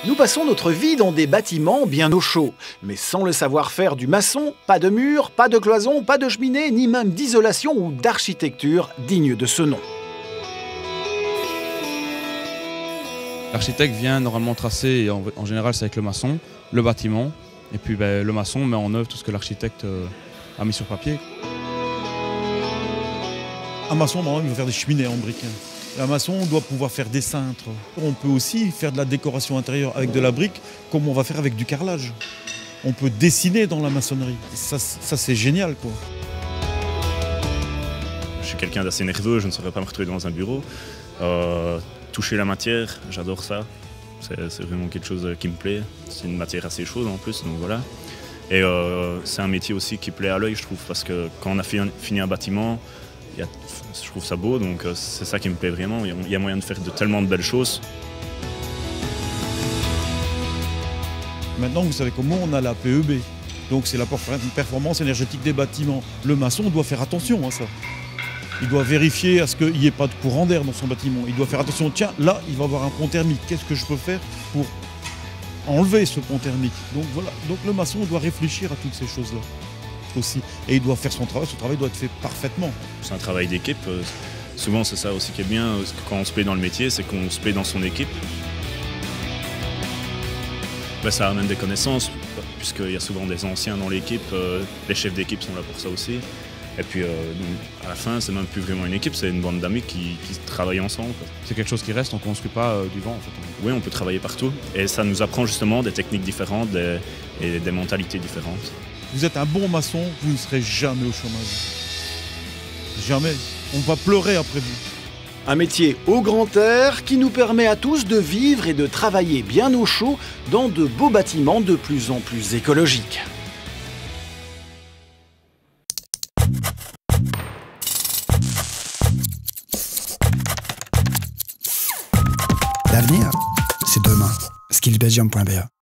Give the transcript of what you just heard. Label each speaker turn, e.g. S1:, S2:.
S1: Nous passons notre vie dans des bâtiments bien au chaud. Mais sans le savoir-faire du maçon, pas de mur, pas de cloison, pas de cheminée, ni même d'isolation ou d'architecture digne de ce nom.
S2: L'architecte vient normalement tracer, et en général c'est avec le maçon, le bâtiment. Et puis le maçon met en œuvre tout ce que l'architecte a mis sur papier.
S3: Un maçon, normalement, il va faire des cheminées en briques. Un maçon doit pouvoir faire des cintres. On peut aussi faire de la décoration intérieure avec de la brique, comme on va faire avec du carrelage. On peut dessiner dans la maçonnerie. Ça c'est génial, quoi.
S4: Je suis quelqu'un d'assez nerveux, je ne saurais pas me retrouver dans un bureau. Toucher la matière, j'adore ça. C'est vraiment quelque chose qui me plaît. C'est une matière assez chaude en plus, donc voilà. Et c'est un métier aussi qui plaît à l'œil, je trouve, parce que quand on a fini un bâtiment, je trouve ça beau, donc c'est ça qui me plaît vraiment. Il y a moyen de faire tellement de belles choses.
S3: Maintenant, vous savez comment on a la PEB. Donc c'est la performance énergétique des bâtiments. Le maçon doit faire attention à ça. Il doit vérifier à ce qu'il n'y ait pas de courant d'air dans son bâtiment. Il doit faire attention, tiens, là, il va avoir un pont thermique. Qu'est-ce que je peux faire pour enlever ce pont thermique? Donc voilà, donc le maçon doit réfléchir à toutes ces choses-là aussi. Et il doit faire son travail doit être fait parfaitement.
S4: C'est un travail d'équipe. Souvent, c'est ça aussi qui est bien. Quand on se plaît dans le métier, c'est qu'on se plaît dans son équipe. Ça amène des connaissances, puisqu'il y a souvent des anciens dans l'équipe. Les chefs d'équipe sont là pour ça aussi. Et puis à la fin, c'est même plus vraiment une équipe, c'est une bande d'amis qui travaillent ensemble.
S2: C'est quelque chose qui reste, on ne construit pas du vent en fait.
S4: Oui, on peut travailler partout. Et ça nous apprend justement des techniques différentes et des mentalités différentes.
S3: Vous êtes un bon maçon, vous ne serez jamais au chômage. Jamais. On va pleurer après vous.
S1: Un métier au grand air qui nous permet à tous de vivre et de travailler bien au chaud dans de beaux bâtiments de plus en plus écologiques.
S5: L'avenir, c'est demain. skillsbelgium.be